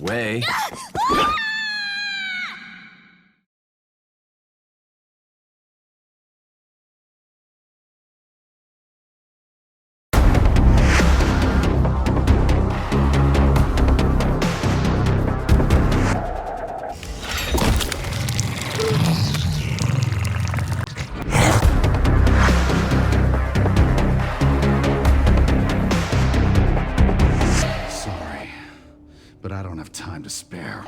way. But I don't have time to spare.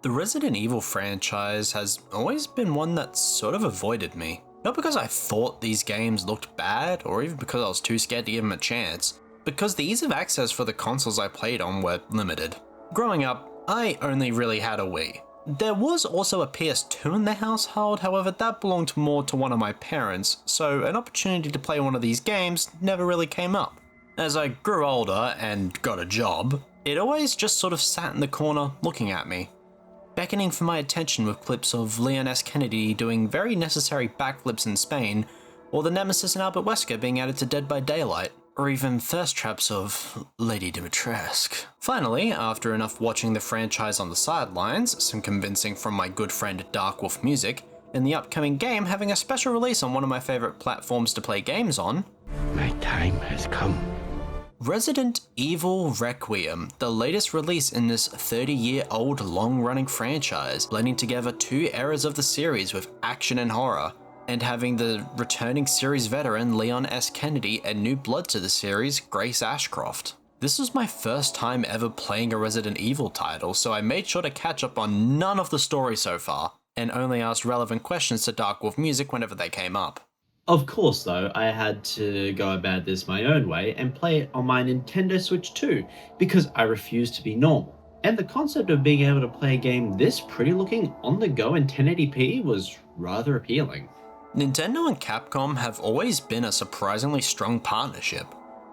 The Resident Evil franchise has always been one that sort of avoided me. Not because I thought these games looked bad, or even because I was too scared to give them a chance, because the ease of access for the consoles I played on were limited. Growing up, I only really had a Wii. There was also a PS2 in the household, however that belonged more to one of my parents, so an opportunity to play one of these games never really came up. As I grew older and got a job, it always just sort of sat in the corner looking at me, beckoning for my attention with clips of Leon S. Kennedy doing very necessary backflips in Spain, or the Nemesis and Albert Wesker being added to Dead by Daylight, or even thirst traps of Lady Dimitrescu. Finally, after enough watching the franchise on the sidelines, some convincing from my good friend DarkWolfMusic, and the upcoming game having a special release on one of my favourite platforms to play games on, my time has come. Resident Evil Reqiuem, the latest release in this 30-year-old long-running franchise, blending together two eras of the series with action and horror, and having the returning series veteran Leon S. Kennedy and new blood to the series, Grace Ashcroft. This was my first time ever playing a Resident Evil title, so I made sure to catch up on none of the story so far, and only asked relevant questions to DarkWolfMusic whenever they came up. Of course, though, I had to go about this my own way and play it on my Nintendo Switch 2, because I refuse to be normal. And the concept of being able to play a game this pretty looking on the go in 1080p was rather appealing. Nintendo and Capcom have always been a surprisingly strong partnership,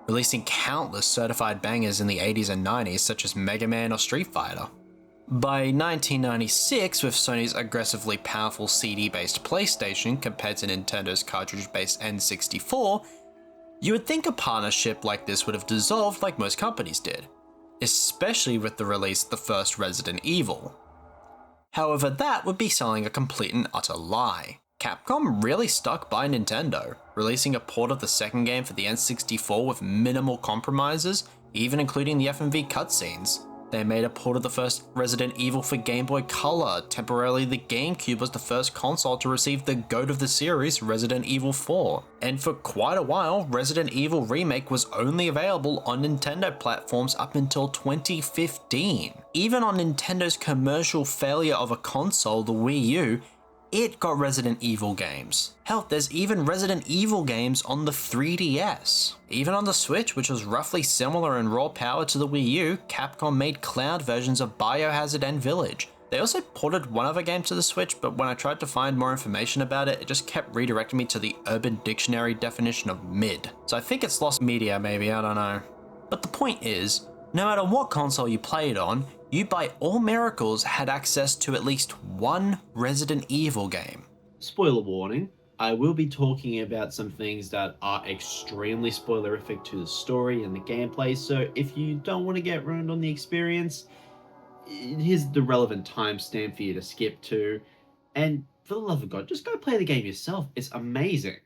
releasing countless certified bangers in the 80s and 90s such as Mega Man or Street Fighter. By 1996, with Sony's aggressively powerful CD-based PlayStation compared to Nintendo's cartridge-based N64, you would think a partnership like this would have dissolved like most companies did, especially with the release of the first Resident Evil. However, that would be selling a complete and utter lie. Capcom really stuck by Nintendo, releasing a port of the second game for the N64 with minimal compromises, even including the FMV cutscenes. They made a port of the first Resident Evil for Game Boy Color. Temporarily, the GameCube was the first console to receive the GOAT of the series, Resident Evil 4. And for quite a while, Resident Evil Remake was only available on Nintendo platforms up until 2015. Even on Nintendo's commercial failure of a console, the Wii U, it got Resident Evil games. Hell, there's even Resident Evil games on the 3DS. Even on the Switch, which was roughly similar in raw power to the Wii U, Capcom made cloud versions of Biohazard and Village. They also ported one other game to the Switch, but when I tried to find more information about it, it just kept redirecting me to the Urban Dictionary definition of mid. So I think it's lost media maybe, I don't know. But the point is, no matter what console you played on, you by all miracles had access to at least one Resident Evil game. Spoiler warning, I will be talking about some things that are extremely spoilerific to the story and the gameplay, so if you don't want to get ruined on the experience, here's the relevant timestamp for you to skip to, and for the love of God, just go play the game yourself, it's amazing.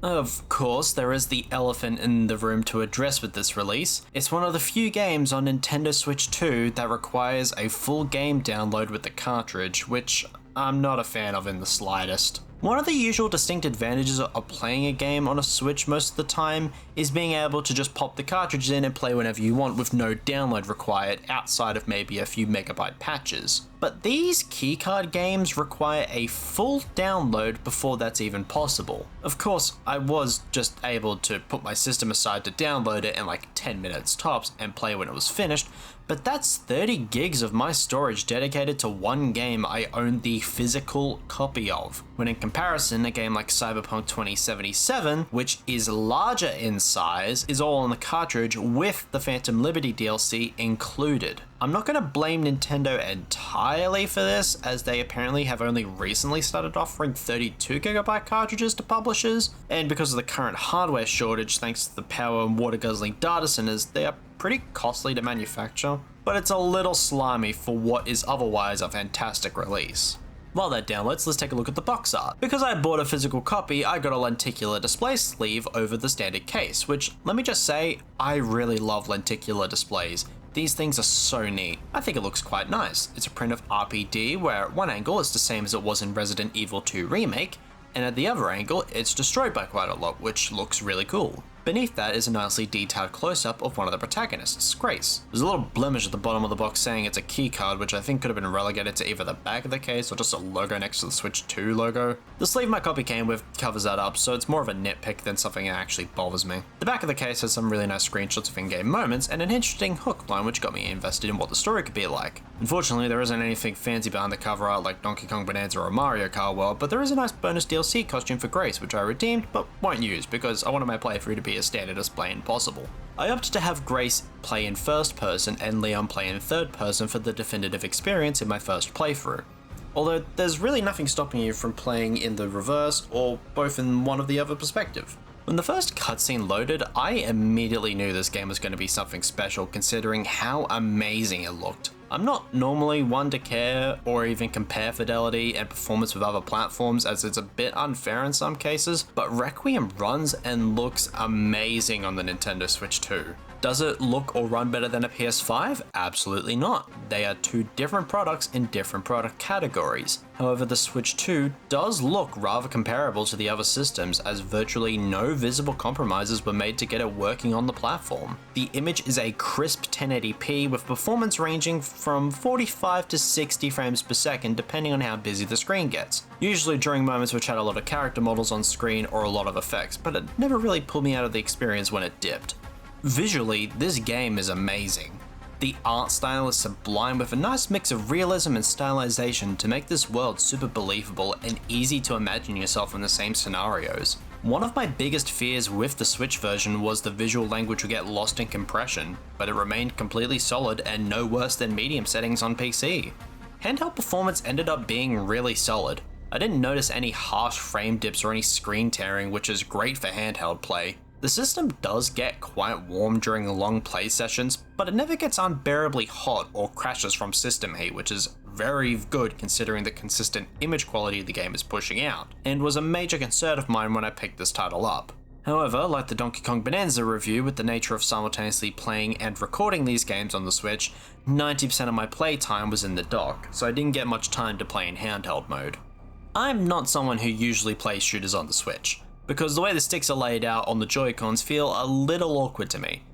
Of course, there is the elephant in the room to address with this release. It's one of the few games on Nintendo Switch 2 that requires a full game download with the cartridge, which I'm not a fan of in the slightest. One of the usual distinct advantages of playing a game on a Switch most of the time is being able to just pop the cartridge in and play whenever you want with no download required outside of maybe a few megabyte patches. But these keycard games require a full download before that's even possible. Of course, I was just able to put my system aside to download it in like 10 minutes tops and play when it was finished, but that's 30 gigs of my storage dedicated to one game I own the physical copy of, when in comparison, a game like Cyberpunk 2077, which is larger in size, is all on the cartridge with the Phantom Liberty DLC included. I'm not going to blame Nintendo entirely for this, as they apparently have only recently started offering 32GB cartridges to publishers, and because of the current hardware shortage thanks to the power and water guzzling data centers, they are pretty costly to manufacture, but it's a little slimy for what is otherwise a fantastic release. While that downloads, let's take a look at the box art. Because I bought a physical copy, I got a lenticular display sleeve over the standard case, which, let me just say, I really love lenticular displays. These things are so neat. I think it looks quite nice. It's a print of RPD, where at one angle it's the same as it was in Resident Evil 2 Remake, and at the other angle it's destroyed by quite a lot, which looks really cool. Beneath that is a nicely detailed close-up of one of the protagonists, Grace. There's a little blemish at the bottom of the box saying it's a keycard, which I think could have been relegated to either the back of the case or just a logo next to the Switch 2 logo. The sleeve my copy came with covers that up, so it's more of a nitpick than something that actually bothers me. The back of the case has some really nice screenshots of in-game moments and an interesting hook line which got me invested in what the story could be like. Unfortunately, there isn't anything fancy behind the cover art like Donkey Kong Bonanza or Mario Kart World, but there is a nice bonus DLC costume for Grace which I redeemed but won't use because I wanted my playthrough to be as standard as plain possible. I opted to have Grace play in first person and Leon play in third person for the definitive experience in my first playthrough. Although there's really nothing stopping you from playing in the reverse or both in one or the other perspective. When the first cutscene loaded, I immediately knew this game was going to be something special considering how amazing it looked. I'm not normally one to care or even compare fidelity and performance with other platforms as it's a bit unfair in some cases, but Reqiuem runs and looks amazing on the Nintendo Switch 2. Does it look or run better than a PS5? Absolutely not. They are two different products in different product categories. However, the Switch 2 does look rather comparable to the other systems as virtually no visible compromises were made to get it working on the platform. The image is a crisp 1080p with performance ranging from 45 to 60 frames per second depending on how busy the screen gets. Usually during moments which had a lot of character models on screen or a lot of effects, but it never really pulled me out of the experience when it dipped. Visually, this game is amazing. The art style is sublime with a nice mix of realism and stylization to make this world super believable and easy to imagine yourself in the same scenarios. One of my biggest fears with the Switch version was the visual language would get lost in compression, but it remained completely solid and no worse than medium settings on PC. Handheld performance ended up being really solid. I didn't notice any harsh frame dips or any screen tearing, which is great for handheld play. The system does get quite warm during long play sessions, but it never gets unbearably hot or crashes from system heat, which is very good considering the consistent image quality the game is pushing out, and was a major concern of mine when I picked this title up. However, like the Donkey Kong Bonanza review, with the nature of simultaneously playing and recording these games on the Switch, 90% of my playtime was in the dock, so I didn't get much time to play in handheld mode. I'm not someone who usually plays shooters on the Switch, because the way the sticks are laid out on the Joy-Cons feel a little awkward to me.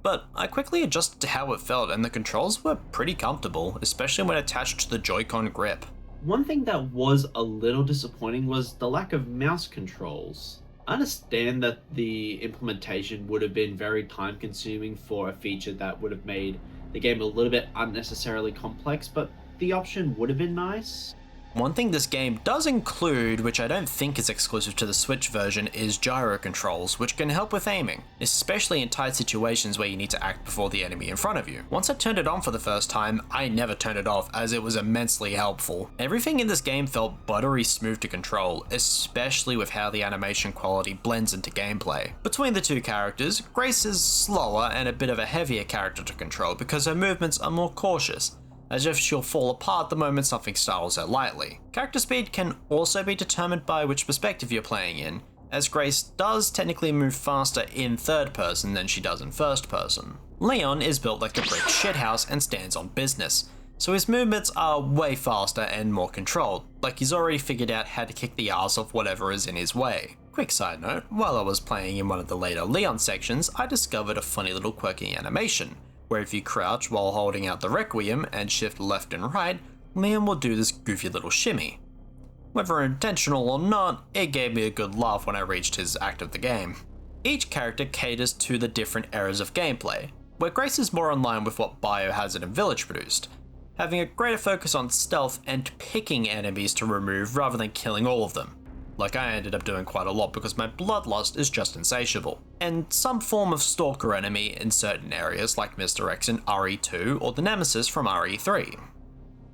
But I quickly adjusted to how it felt and the controls were pretty comfortable, especially when attached to the Joy-Con grip. One thing that was a little disappointing was the lack of mouse controls. I understand that the implementation would have been very time consuming for a feature that would have made the game a little bit unnecessarily complex, but the option would have been nice. One thing this game does include, which I don't think is exclusive to the Switch version, is gyro controls, which can help with aiming, especially in tight situations where you need to act before the enemy in front of you. Once I turned it on for the first time, I never turned it off as it was immensely helpful. Everything in this game felt buttery smooth to control, especially with how the animation quality blends into gameplay. Between the two characters, Grace is slower and a bit of a heavier character to control because her movements are more cautious, as if she'll fall apart the moment something startles her lightly. Character speed can also be determined by which perspective you're playing in, as Grace does technically move faster in third person than she does in first person. Leon is built like the brick shithouse and stands on business, so his movements are way faster and more controlled, like he's already figured out how to kick the ass of whatever is in his way. Quick side note, while I was playing in one of the later Leon sections, I discovered a funny little quirky animation, where if you crouch while holding out the Reqiuem and shift left and right, Leon will do this goofy little shimmy. Whether intentional or not, it gave me a good laugh when I reached his act of the game. Each character caters to the different eras of gameplay, where Grace is more in line with what Biohazard and Village produced, having a greater focus on stealth and picking enemies to remove rather than killing all of them. like I ended up doing quite a lot because my bloodlust is just insatiable, and some form of stalker enemy in certain areas like Mr. X in RE2 or the Nemesis from RE3.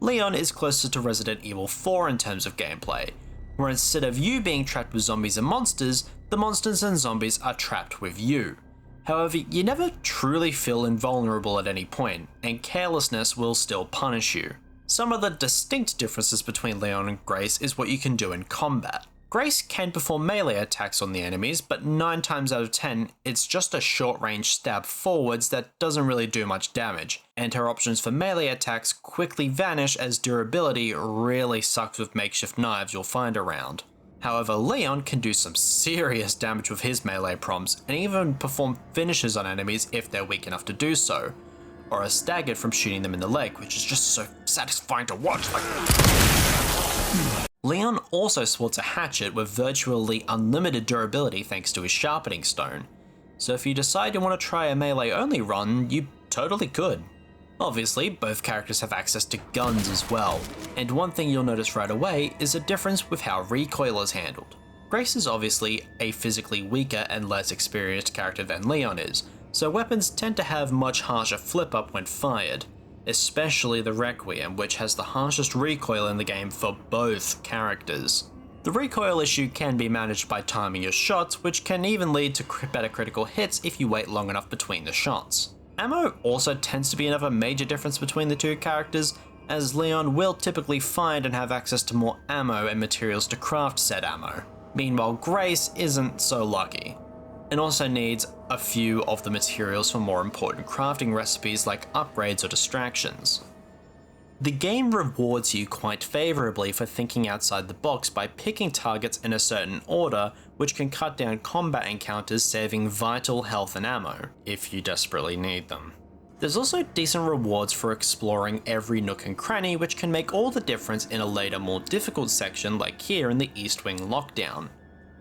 Leon is closer to Resident Evil 4 in terms of gameplay, where instead of you being trapped with zombies and monsters, the monsters and zombies are trapped with you. However, you never truly feel invulnerable at any point, and carelessness will still punish you. Some of the distinct differences between Leon and Grace is what you can do in combat. Grace can perform melee attacks on the enemies, but 9 times out of 10, it's just a short-range stab forwards that doesn't really do much damage, and her options for melee attacks quickly vanish as durability really sucks with makeshift knives you'll find around. However, Leon can do some serious damage with his melee prompts, and even perform finishes on enemies if they're weak enough to do so, or are staggered from shooting them in the leg, which is just so satisfying to watch. Leon also sports a hatchet with virtually unlimited durability thanks to his sharpening stone, so if you decide you want to try a melee only run, you totally could. Obviously, both characters have access to guns as well, and one thing you'll notice right away is a difference with how recoil is handled. Grace is obviously a physically weaker and less experienced character than Leon is, so weapons tend to have much harsher flip up when fired, especially the Reqiuem, which has the harshest recoil in the game for both characters. The recoil issue can be managed by timing your shots, which can even lead to better critical hits if you wait long enough between the shots. Ammo also tends to be another major difference between the two characters, as Leon will typically find and have access to more ammo and materials to craft said ammo. Meanwhile, Grace isn't so lucky, and also needs a few of the materials for more important crafting recipes like upgrades or distractions. The game rewards you quite favourably for thinking outside the box by picking targets in a certain order, which can cut down combat encounters, saving vital health and ammo, if you desperately need them. There's also decent rewards for exploring every nook and cranny, which can make all the difference in a later more difficult section like here in the East Wing Lockdown.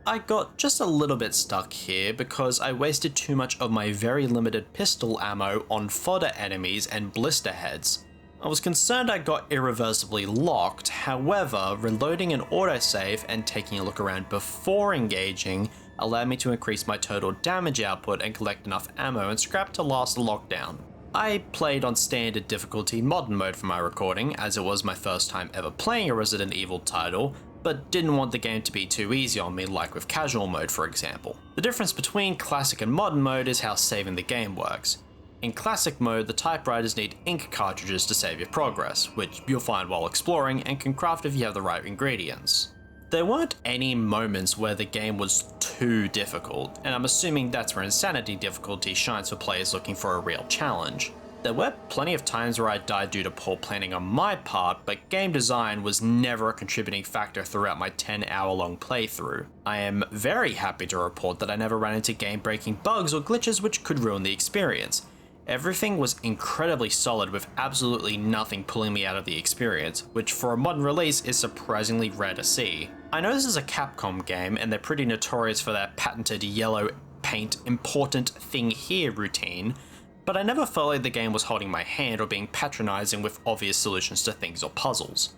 I got just a little bit stuck here because I wasted too much of my very limited pistol ammo on fodder enemies and blister heads. I was concerned I got irreversibly locked, however, reloading an autosave and taking a look around before engaging allowed me to increase my total damage output and collect enough ammo and scrap to last the lockdown. I played on standard difficulty modern mode for my recording, as it was my first time ever playing a Resident Evil title, but didn't want the game to be too easy on me like with casual mode for example. The difference between classic and modern mode is how saving the game works. In classic mode, the typewriters need ink cartridges to save your progress, which you'll find while exploring and can craft if you have the right ingredients. There weren't any moments where the game was too difficult, and I'm assuming that's where Insanity difficulty shines for players looking for a real challenge. There were plenty of times where I died due to poor planning on my part, but game design was never a contributing factor throughout my 10-hour-long playthrough. I am very happy to report that I never ran into game-breaking bugs or glitches which could ruin the experience. Everything was incredibly solid with absolutely nothing pulling me out of the experience, which for a modern release is surprisingly rare to see. I know this is a Capcom game and they're pretty notorious for their patented yellow paint important thing here routine, but I never felt like the game was holding my hand or being patronizing with obvious solutions to things or puzzles.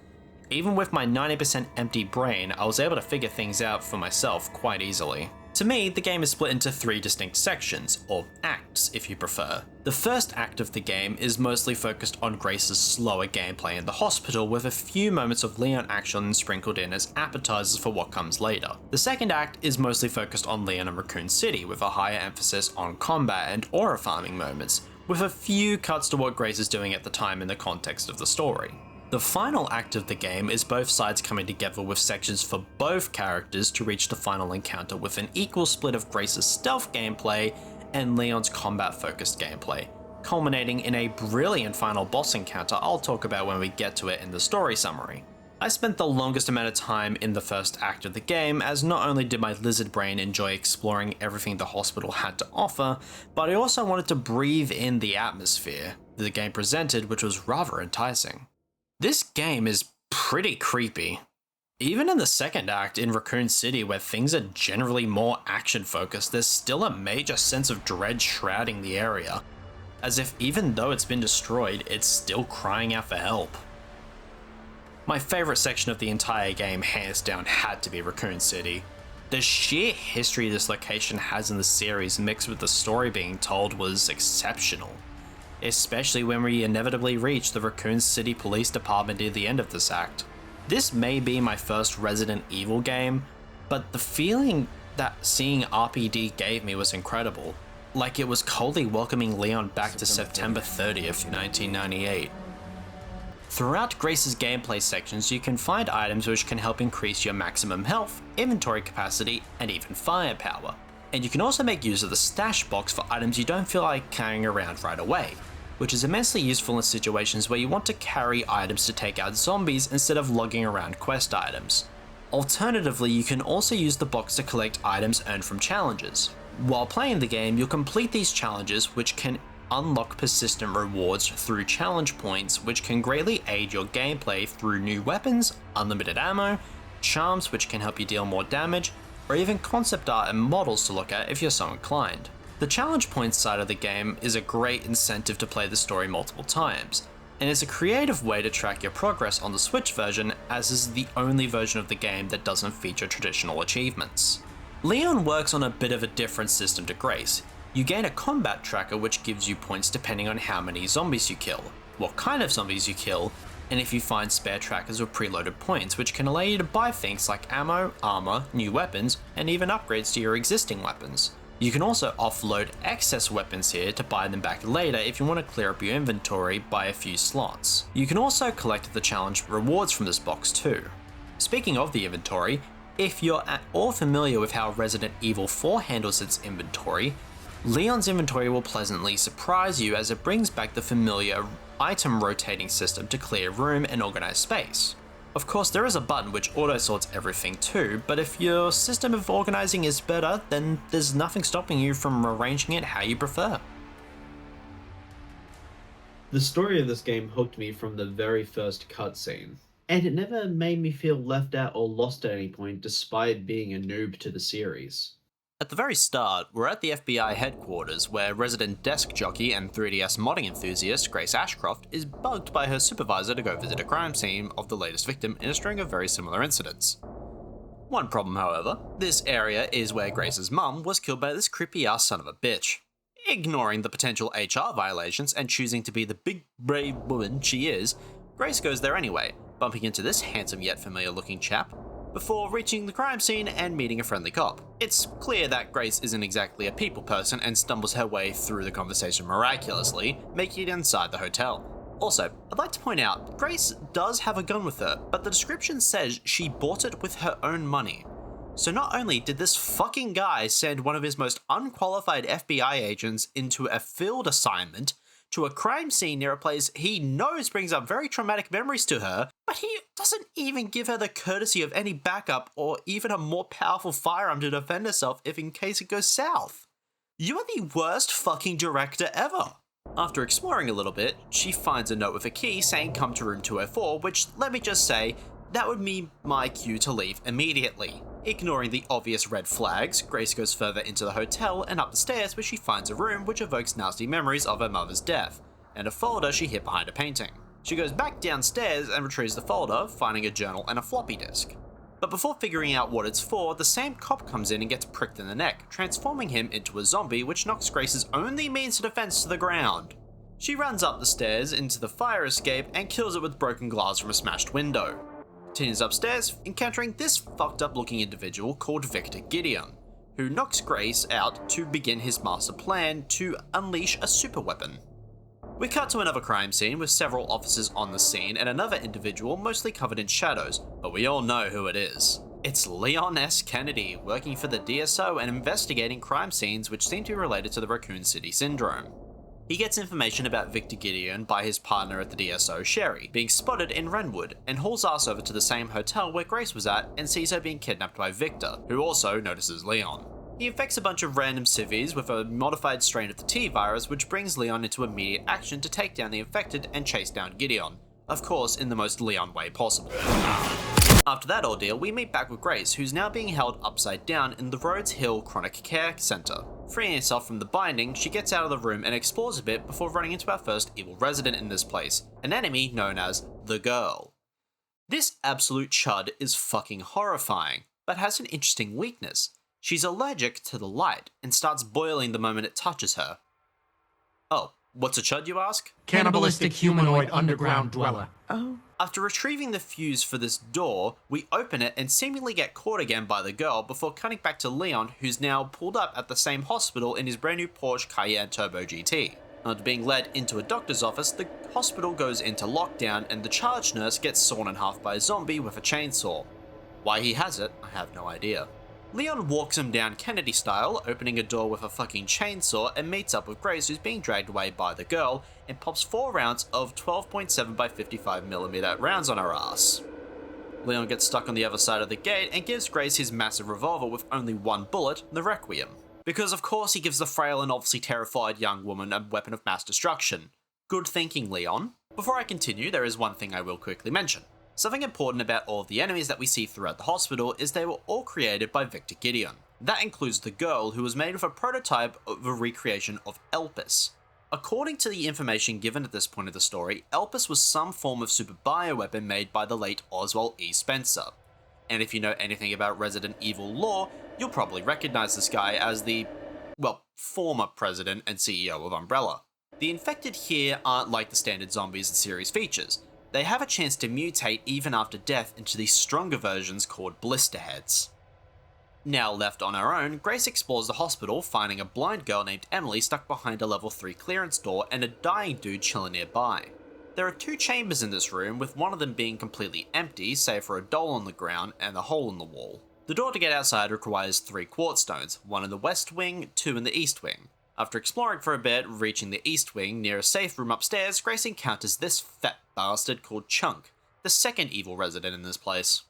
Even with my 90% empty brain, I was able to figure things out for myself quite easily. To me, the game is split into 3 distinct sections, or acts if you prefer. The first act of the game is mostly focused on Grace's slower gameplay in the hospital, with a few moments of Leon action sprinkled in as appetizers for what comes later. The second act is mostly focused on Leon and Raccoon City, with a higher emphasis on combat and aura farming moments, with a few cuts to what Grace is doing at the time in the context of the story. The final act of the game is both sides coming together with sections for both characters to reach the final encounter, with an equal split of Grace's stealth gameplay and Leon's combat-focused gameplay, culminating in a brilliant final boss encounter I'll talk about when we get to it in the story summary. I spent the longest amount of time in the first act of the game, as not only did my lizard brain enjoy exploring everything the hospital had to offer, but I also wanted to breathe in the atmosphere the game presented, which was rather enticing. This game is pretty creepy. Even in the second act in Raccoon City, where things are generally more action-focused, there's still a major sense of dread shrouding the area, as if even though it's been destroyed, it's still crying out for help. My favourite section of the entire game, hands down, had to be Reqiuem City. The sheer history this location has in the series mixed with the story being told was exceptional, especially when we inevitably reach the Reqiuem City Police Department near the end of this act. This may be my first Resident Evil game, but the feeling that seeing RPD gave me was incredible, like it was coldly welcoming Leon back to September 30th, 1998. Throughout Grace's gameplay sections, you can find items which can help increase your maximum health, inventory capacity, and even firepower. And you can also make use of the stash box for items you don't feel like carrying around right away, which is immensely useful in situations where you want to carry items to take out zombies instead of lugging around quest items. Alternatively, you can also use the box to collect items earned from challenges. While playing the game, you'll complete these challenges, which can unlock persistent rewards through challenge points, which can greatly aid your gameplay through new weapons, unlimited ammo, charms which can help you deal more damage, or even concept art and models to look at if you're so inclined. The challenge points side of the game is a great incentive to play the story multiple times, and is a creative way to track your progress on the Switch version, as is the only version of the game that doesn't feature traditional achievements. Leon works on a bit of a different system to Grace. You gain a combat tracker which gives you points depending on how many zombies you kill, what kind of zombies you kill, and if you find spare trackers with preloaded points, which can allow you to buy things like ammo, armor, new weapons, and even upgrades to your existing weapons. You can also offload excess weapons here to buy them back later if you want to clear up your inventory by a few slots. You can also collect the challenge rewards from this box too. Speaking of the inventory, if you're at all familiar with how Resident Evil 4 handles its inventory, Leon's inventory will pleasantly surprise you as it brings back the familiar item rotating system to clear room and organize space. Of course, there is a button which auto-sorts everything too, but if your system of organizing is better, then there's nothing stopping you from arranging it how you prefer. The story of this game hooked me from the very first cutscene, and it never made me feel left out or lost at any point despite being a noob to the series. At the very start, we're at the FBI headquarters where resident desk jockey and 3DS modding enthusiast Grace Ashcroft is bugged by her supervisor to go visit a crime scene of the latest victim in a string of very similar incidents. One problem, however, this area is where Grace's mum was killed by this creepy ass son of a bitch. Ignoring the potential HR violations and choosing to be the big brave woman she is, Grace goes there anyway, bumping into this handsome yet familiar looking chap, before reaching the crime scene and meeting a friendly cop. It's clear that Grace isn't exactly a people person and stumbles her way through the conversation miraculously, making it inside the hotel. Also, I'd like to point out, Grace does have a gun with her, but the description says she bought it with her own money. So not only did this fucking guy send one of his most unqualified FBI agents into a field assignment to a crime scene near a place he knows brings up very traumatic memories to her, but he doesn't even give her the courtesy of any backup or even a more powerful firearm to defend herself if in case it goes south. You are the worst fucking director ever. After exploring a little bit, she finds a note with a key saying come to room 204, which, let me just say, that would be my cue to leave immediately. Ignoring the obvious red flags, Grace goes further into the hotel and up the stairs where she finds a room which evokes nasty memories of her mother's death, and a folder she hid behind a painting. She goes back downstairs and retrieves the folder, finding a journal and a floppy disk. But before figuring out what it's for, the same cop comes in and gets pricked in the neck, transforming him into a zombie which knocks Grace's only means of defense to the ground. She runs up the stairs into the fire escape and kills it with broken glass from a smashed window. Continues upstairs, encountering this fucked up looking individual called Victor Gideon, who knocks Grace out to begin his master plan to unleash a super weapon. We cut to another crime scene with several officers on the scene and another individual mostly covered in shadows, but we all know who it is. It's Leon S. Kennedy, working for the DSO and investigating crime scenes which seem to be related to the Reqiuem City Syndrome. He gets information about Victor Gideon by his partner at the DSO, Sherry, being spotted in Renwood, and hauls ass over to the same hotel where Grace was at and sees her being kidnapped by Victor, who also notices Leon. He infects a bunch of random civvies with a modified strain of the T-virus, which brings Leon into immediate action to take down the infected and chase down Gideon, of course in the most Leon way possible. After that ordeal, we meet back with Grace, who's now being held upside down in the Rhodes Hill Chronic Care Center. Freeing herself from the binding, she gets out of the room and explores a bit before running into our first evil resident in this place, an enemy known as the Girl. This absolute chud is fucking horrifying, but has an interesting weakness. She's allergic to the light and starts boiling the moment it touches her. Oh, what's a chud, you ask? Cannibalistic humanoid underground dweller. After retrieving the fuse for this door, we open it and seemingly get caught again by the girl before cutting back to Leon, who's now pulled up at the same hospital in his brand new Porsche Cayenne Turbo GT. After being led into a doctor's office, the hospital goes into lockdown and the charge nurse gets sawn in half by a zombie with a chainsaw. Why he has it, I have no idea. Leon walks him down Kennedy style, opening a door with a fucking chainsaw, and meets up with Grace, who's being dragged away by the girl, and pops 4 rounds of 12.7 by 55mm rounds on her ass. Leon gets stuck on the other side of the gate and gives Grace his massive revolver with only 1 bullet, the Reqiuem. Because of course he gives the frail and obviously terrified young woman a weapon of mass destruction. Good thinking, Leon. Before I continue, there is one thing I will quickly mention. Something important about all of the enemies that we see throughout the hospital is they were all created by Victor Gideon. That includes the girl, who was made with a prototype of a recreation of Elpis. According to the information given at this point of the story, Elpis was some form of super bioweapon made by the late Oswald E. Spencer. And if you know anything about Resident Evil lore, you'll probably recognize this guy as the, well, former president and CEO of Umbrella. The infected here aren't like the standard zombies the series features. They have a chance to mutate even after death into these stronger versions called Blisterheads. Now left on her own, Grace explores the hospital, finding a blind girl named Emily stuck behind a level 3 clearance door and a dying dude chilling nearby. There are 2 chambers in this room, with one of them being completely empty, save for a doll on the ground and a hole in the wall. The door to get outside requires 3 quartz stones, 1 in the west wing, 2 in the east wing. After exploring for a bit, reaching the east wing near a safe room upstairs, Grace encounters this fat bastard called Chunk, the second evil resident in this place.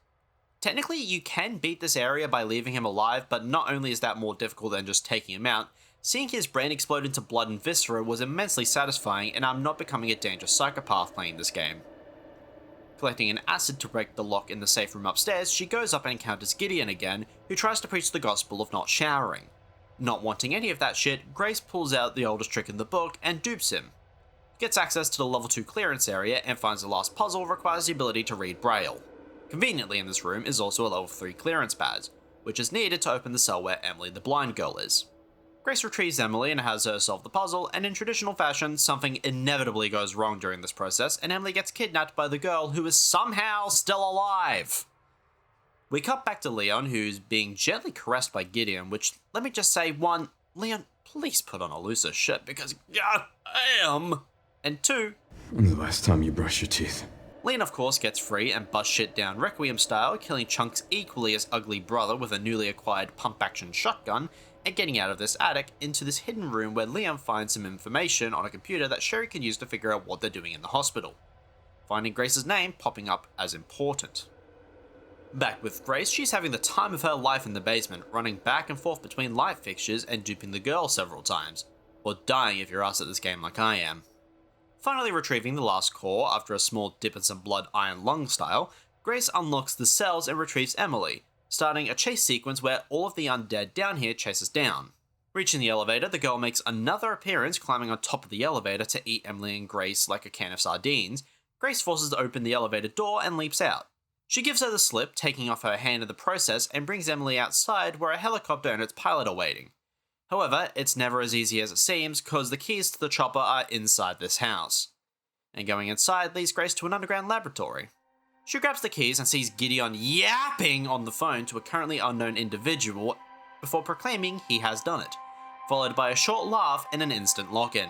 Technically, you can beat this area by leaving him alive, but not only is that more difficult than just taking him out, seeing his brain explode into blood and viscera was immensely satisfying, and I'm not becoming a dangerous psychopath playing this game. Collecting an acid to break the lock in the safe room upstairs, she goes up and encounters Gideon again, who tries to preach the gospel of not showering. Not wanting any of that shit, Grace pulls out the oldest trick in the book and dupes him. Gets access to the level 2 clearance area and finds the last puzzle requires the ability to read Braille. Conveniently in this room is also a level 3 clearance badge, which is needed to open the cell where Emily the blind girl is. Grace retrieves Emily and has her solve the puzzle, and in traditional fashion, something inevitably goes wrong during this process, and Emily gets kidnapped by the girl, who is somehow still alive. We cut back to Leon, who's being gently caressed by Gideon, which, let me just say, 1, Leon, please put on a looser shirt, because god damn! And 2, When's the last time you brushed your teeth? Leon of course gets free and busts shit down Requiem style, killing Chunk's equally as ugly brother with a newly acquired pump-action shotgun, and getting out of this attic into this hidden room where Leon finds some information on a computer that Sherry can use to figure out what they're doing in the hospital, finding Grace's name popping up as important. Back with Grace, she's having the time of her life in the basement, running back and forth between light fixtures and duping the girl several times, or dying if you're us at this game like I am. Finally retrieving the last core after a small dip in some blood iron lung style, Grace unlocks the cells and retrieves Emily, starting a chase sequence where all of the undead down here chases down. Reaching the elevator, the girl makes another appearance, climbing on top of the elevator to eat Emily and Grace like a can of sardines. Grace forces to open the elevator door and leaps out. She gives her the slip, taking off her hand in the process, and brings Emily outside where a helicopter and its pilot are waiting. However, it's never as easy as it seems, cause the keys to the chopper are inside this house. And going inside leads Grace to an underground laboratory. She grabs the keys and sees Gideon yapping on the phone to a currently unknown individual before proclaiming he has done it, followed by a short laugh and an instant lock-in.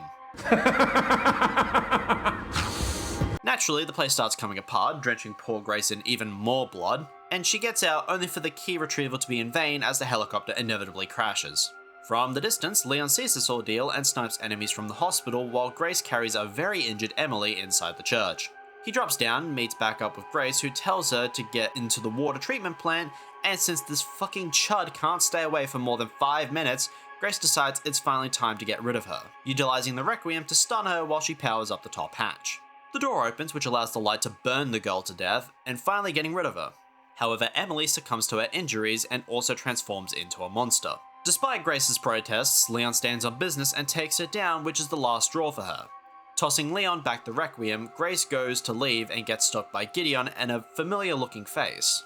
Naturally, the place starts coming apart, drenching poor Grace in even more blood, and she gets out only for the key retrieval to be in vain as the helicopter inevitably crashes. From the distance, Leon sees this ordeal and snipes enemies from the hospital while Grace carries a very injured Emily inside the church. He drops down, meets back up with Grace, who tells her to get into the water treatment plant, and since this fucking chud can't stay away for more than 5 minutes, Grace decides it's finally time to get rid of her, utilizing the Requiem to stun her while she powers up the top hatch. The door opens, which allows the light to burn the girl to death, and finally getting rid of her. However, Emily succumbs to her injuries and also transforms into a monster. Despite Grace's protests, Leon stands on business and takes her down, which is the last straw for her. Tossing Leon back to Reqiuem, Grace goes to leave and gets stopped by Gideon and a familiar looking face.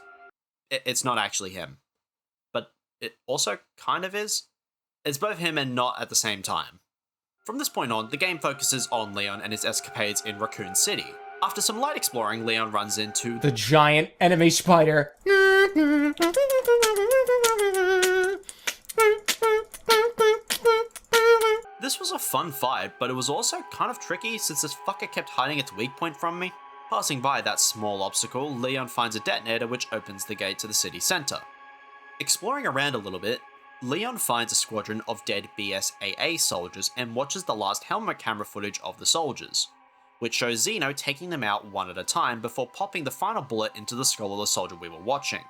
It's not actually him, but it also kind of is. It's both him and not at the same time. From this point on, the game focuses on Leon and his escapades in Raccoon City. After some light exploring, Leon runs into The giant enemy spider. This was a fun fight, but it was also kind of tricky since this fucker kept hiding its weak point from me. Passing by that small obstacle, Leon finds a detonator which opens the gate to the city center. Exploring around a little bit, Leon finds a squadron of dead BSAA soldiers and watches the last helmet camera footage of the soldiers, which shows Zeno taking them out one at a time before popping the final bullet into the skull of the soldier we were watching.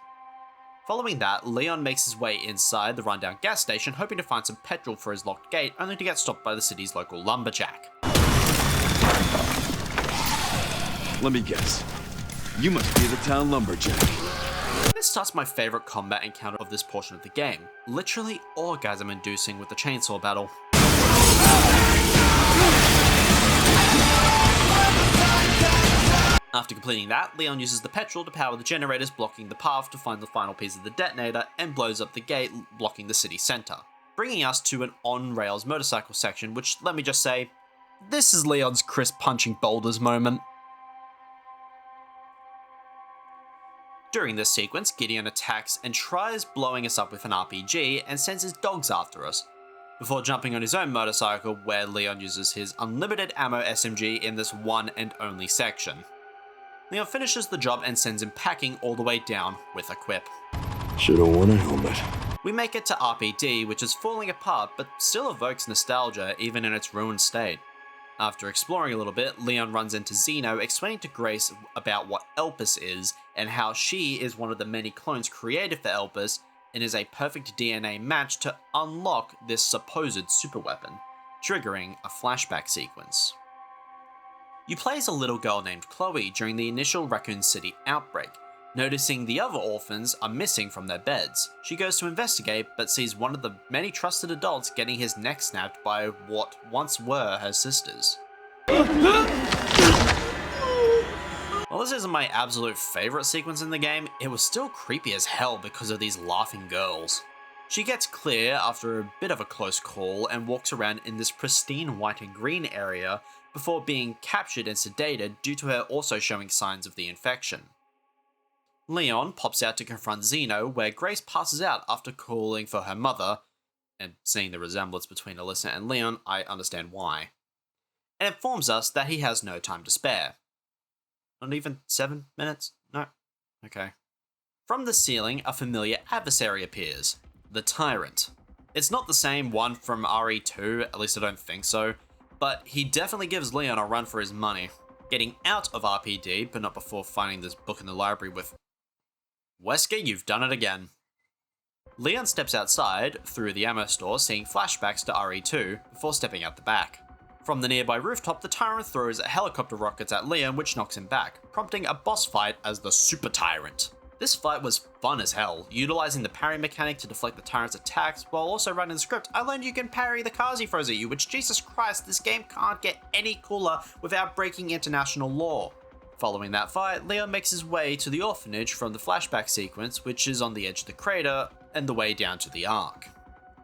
Following that, Leon makes his way inside the rundown gas station hoping to find some petrol for his locked gate, only to get stopped by the city's local lumberjack. Let me guess. You must be the town lumberjack. This starts my favourite combat encounter of this portion of the game, literally orgasm-inducing with the chainsaw battle. After completing that, Leon uses the petrol to power the generators blocking the path to find the final piece of the detonator and blows up the gate blocking the city centre, bringing us to an on-rails motorcycle section which, let me just say, this is Leon's crisp punching boulders moment. During this sequence, Gideon attacks and tries blowing us up with an RPG and sends his dogs after us, before jumping on his own motorcycle where Leon uses his unlimited ammo SMG in this one and only section. Leon finishes the job and sends him packing all the way down with a quip. Should've worn a helmet. We make it to RPD, which is falling apart but still evokes nostalgia even in its ruined state. After exploring a little bit, Leon runs into Zeno explaining to Grace about what Elpis is and how she is one of the many clones created for Elpis and is a perfect DNA match to unlock this supposed superweapon, triggering a flashback sequence. You play as a little girl named Chloe during the initial Raccoon City outbreak. Noticing the other orphans are missing from their beds, she goes to investigate but sees one of the many trusted adults getting his neck snapped by what once were her sisters. While this isn't my absolute favourite sequence in the game, it was still creepy as hell because of these laughing girls. She gets clear after a bit of a close call and walks around in this pristine white and green area before being captured and sedated due to her also showing signs of the infection. Leon pops out to confront Zeno, where Grace passes out after calling for her mother, and seeing the resemblance between Alyssa and Leon, I understand why, and informs us that he has no time to spare. Not even 7 minutes? No? Okay. From the ceiling, a familiar adversary appears, the Tyrant. It's not the same one from RE2, at least I don't think so, but he definitely gives Leon a run for his money. Getting out of RPD, but not before finding this book in the library with Wesker, you've done it again. Leon steps outside, through the ammo store, seeing flashbacks to RE2, before stepping out the back. From the nearby rooftop, the Tyrant throws helicopter rockets at Leon, which knocks him back, prompting a boss fight as the Super Tyrant. This fight was fun as hell, utilizing the parry mechanic to deflect the Tyrant's attacks, while also writing the script. I learned you can parry the cars he throws at you, which, Jesus Christ, this game can't get any cooler without breaking international law. Following that fight, Leon makes his way to the orphanage from the flashback sequence, which is on the edge of the crater, and the way down to the Ark.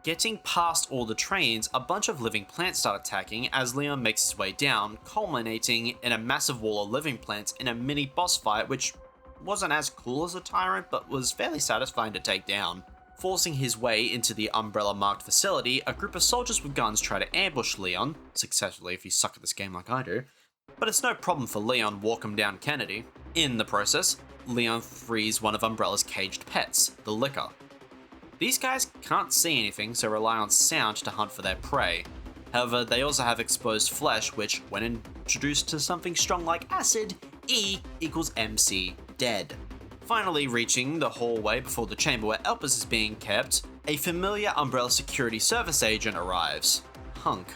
Getting past all the trains, a bunch of living plants start attacking as Leon makes his way down, culminating in a massive wall of living plants in a mini boss fight, which wasn't as cool as a Tyrant, but was fairly satisfying to take down. Forcing his way into the Umbrella-marked facility, a group of soldiers with guns try to ambush Leon, successfully if you suck at this game like I do, but it's no problem for Leon walk him down Kennedy. In the process, Leon frees one of Umbrella's caged pets, the Licker. These guys can't see anything, so rely on sound to hunt for their prey. However, they also have exposed flesh, which, when introduced to something strong like acid, E equals MC dead. Finally reaching the hallway before the chamber where Elpis is being kept, a familiar Umbrella security service agent arrives. Hunk.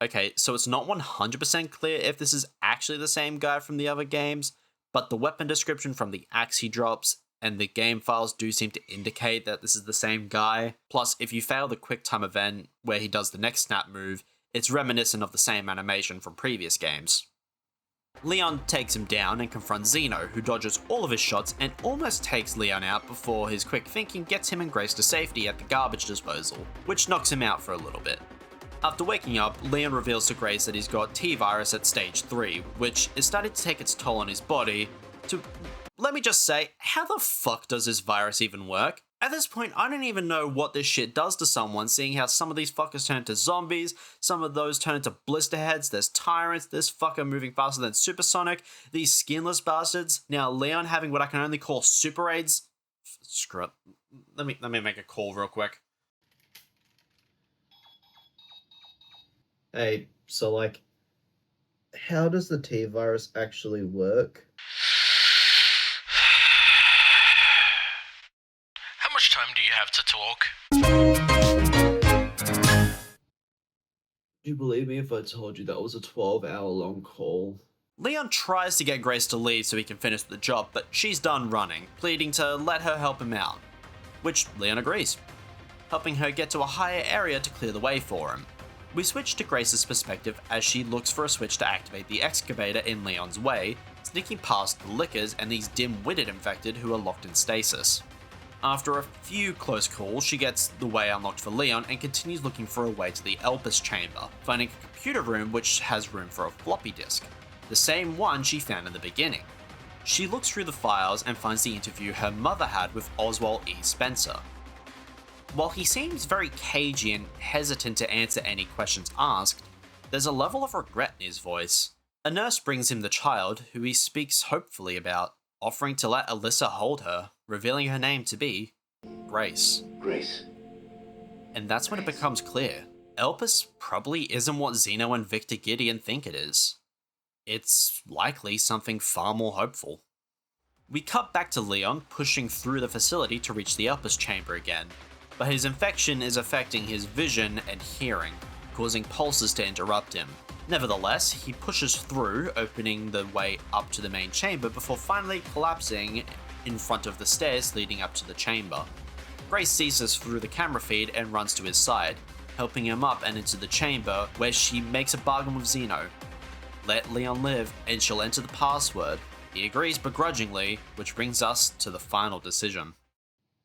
Okay, so it's not 100% clear if this is actually the same guy from the other games, but the weapon description from the axe he drops and the game files do seem to indicate that this is the same guy. Plus, if you fail the quick time event where he does the next snap move, It's reminiscent of the same animation from previous games. Leon takes him down and confronts Zeno, who dodges all of his shots and almost takes Leon out before his quick thinking gets him and Grace to safety at the garbage disposal, which knocks him out for a little bit. After waking up, Leon reveals to Grace that he's got T-Virus at stage 3, which is starting to take its toll on his body. Let me just say, how the fuck does this virus even work? At this point, I don't even know what this shit does to someone, seeing how some of these fuckers turn into zombies, some of those turn into blisterheads, there's tyrants, this fucker moving faster than supersonic, these skinless bastards, now Leon having what I can only call super AIDS. Screw it. Let me make a call real quick. Hey, so like, how does the T-Virus actually work? How much time do you have to talk? Do you believe me if I told you that was a 12-hour-long call? Leon tries to get Grace to leave so he can finish the job, but she's done running, pleading to let her help him out, which Leon agrees, helping her get to a higher area to clear the way for him. We switch to Grace's perspective as she looks for a switch to activate the excavator in Leon's way, sneaking past the Lickers and these dim-witted infected who are locked in stasis. After a few close calls, she gets the way unlocked for Leon and continues looking for a way to the Elpis chamber, finding a computer room which has room for a floppy disk, the same one she found in the beginning. She looks through the files and finds the interview her mother had with Oswald E. Spencer. While he seems very cagey and hesitant to answer any questions asked, there's a level of regret in his voice. A nurse brings him the child, who he speaks hopefully about, offering to let Alyssa hold her, revealing her name to be Grace. Grace. And that's when it becomes clear. Elpis probably isn't what Zeno and Victor Gideon think it is. It's likely something far more hopeful. We cut back to Leon pushing through the facility to reach the Elpis chamber again, but his infection is affecting his vision and hearing, causing pulses to interrupt him. Nevertheless, he pushes through, opening the way up to the main chamber before finally collapsing in front of the stairs leading up to the chamber. Grace sees us through the camera feed and runs to his side, helping him up and into the chamber, where she makes a bargain with Zeno. Let Leon live and she'll enter the password. He agrees begrudgingly, which brings us to the final decision.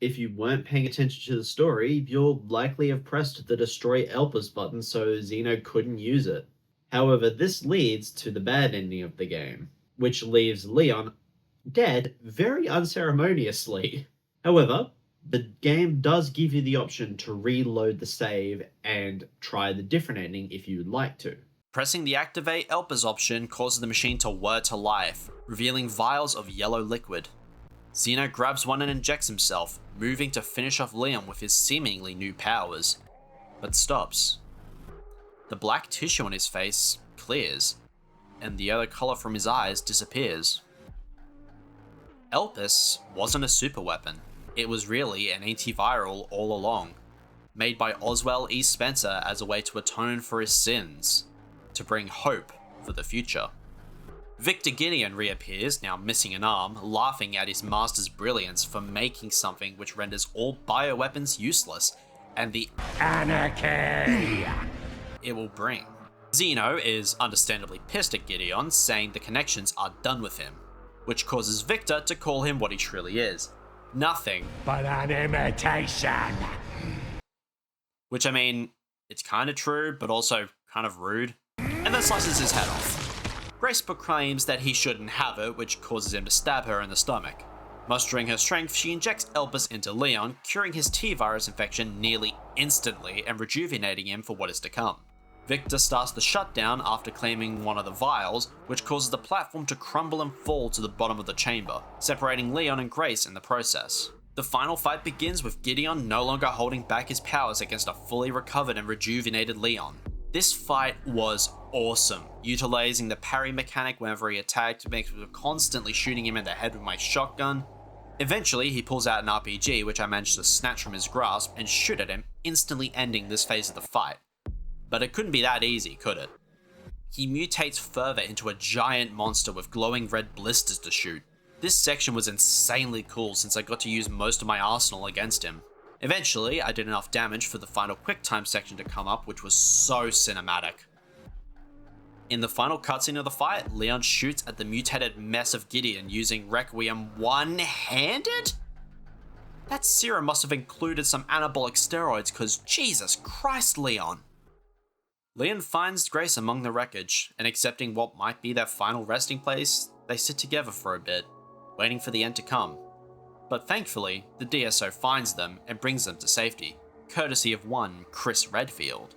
If you weren't paying attention to the story, you'll likely have pressed the Destroy Elpis button so Zeno couldn't use it. However, this leads to the bad ending of the game, which leaves Leon dead very unceremoniously. However, the game does give you the option to reload the save and try the different ending if you'd like to. Pressing the Activate Elpis option causes the machine to whir to life, revealing vials of yellow liquid. Zeno grabs one and injects himself, moving to finish off Leon with his seemingly new powers, but stops. The black tissue on his face clears, and the yellow color from his eyes disappears. Elpis wasn't a super weapon. It was really an antiviral all along, made by Oswald E. Spencer as a way to atone for his sins, to bring hope for the future. Victor Gideon reappears, now missing an arm, laughing at his master's brilliance for making something which renders all bioweapons useless, and the anarchy it will bring. Zeno is understandably pissed at Gideon, saying the connections are done with him, which causes Victor to call him what he truly is. Nothing But an imitation. Which, I mean, it's kind of true, but also kind of rude. And then slices his head off. Grace proclaims that he shouldn't have it, which causes him to stab her in the stomach. Mustering her strength, she injects Elpis into Leon, curing his T-Virus infection nearly instantly and rejuvenating him for what is to come. Victor starts the shutdown after claiming one of the vials, which causes the platform to crumble and fall to the bottom of the chamber, separating Leon and Grace in the process. The final fight begins with Gideon no longer holding back his powers against a fully recovered and rejuvenated Leon. This fight was awesome, utilizing the parry mechanic whenever he attacked, makes me constantly shooting him in the head with my shotgun. Eventually, he pulls out an RPG, which I managed to snatch from his grasp and shoot at him, instantly ending this phase of the fight. But it couldn't be that easy, could it? He mutates further into a giant monster with glowing red blisters to shoot. This section was insanely cool since I got to use most of my arsenal against him. Eventually, I did enough damage for the final QuickTime section to come up, which was so cinematic. In the final cutscene of the fight, Leon shoots at the mutated mess of Gideon using Reqiuem one-handed? That serum must have included some anabolic steroids, cause Jesus Christ, Leon! Leon finds Grace among the wreckage, and accepting what might be their final resting place, they sit together for a bit, waiting for the end to come. But thankfully, the DSO finds them and brings them to safety, courtesy of one Chris Redfield.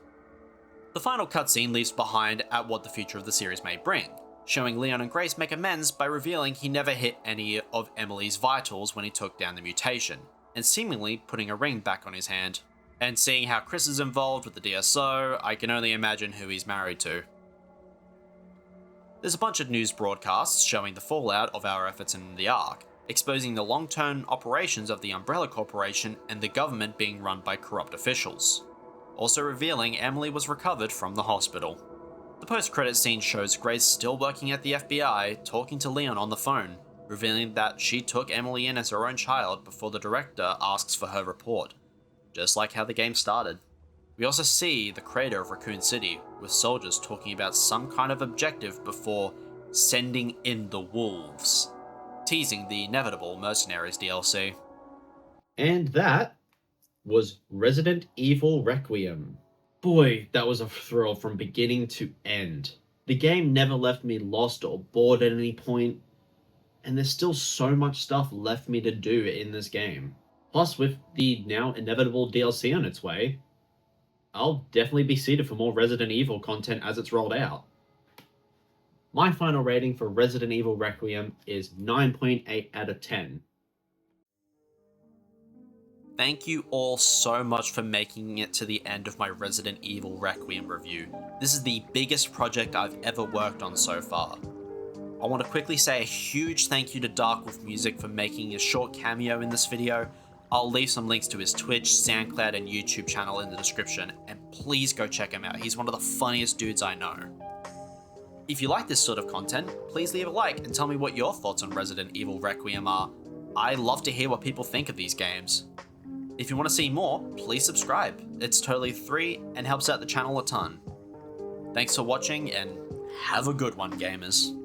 The final cutscene leaves behind at what the future of the series may bring, showing Leon and Grace make amends by revealing he never hit any of Emily's vitals when he took down the mutation, and seemingly putting a ring back on his hand. And seeing how Chris is involved with the DSO, I can only imagine who he's married to. There's a bunch of news broadcasts showing the fallout of our efforts in the Ark, exposing the long-term operations of the Umbrella Corporation and the government being run by corrupt officials. Also revealing Emily was recovered from the hospital. The post-credit scene shows Grace still working at the FBI, talking to Leon on the phone, revealing that she took Emily in as her own child before the director asks for her report, just like how the game started. We also see the crater of Raccoon City, with soldiers talking about some kind of objective before sending in the wolves, teasing the inevitable Mercenaries DLC. And that was Resident Evil Requiem. Boy, that was a thrill from beginning to end. The game never left me lost or bored at any point, and there's still so much stuff left me to do in this game. Plus, with the now inevitable DLC on its way, I'll definitely be seated for more Resident Evil content as it's rolled out. My final rating for Resident Evil Requiem is 9.8 out of 10. Thank you all so much for making it to the end of my Resident Evil Requiem review. This is the biggest project I've ever worked on so far. I want to quickly say a huge thank you to DarkWolfMusic for making a short cameo in this video. I'll leave some links to his Twitch, SoundCloud, and YouTube channel in the description, and please go check him out. He's one of the funniest dudes I know. If you like this sort of content, please leave a like and tell me what your thoughts on Resident Evil Requiem are. I love to hear what people think of these games. If you want to see more, please subscribe. It's totally free and helps out the channel a ton. Thanks for watching, and have a good one, gamers.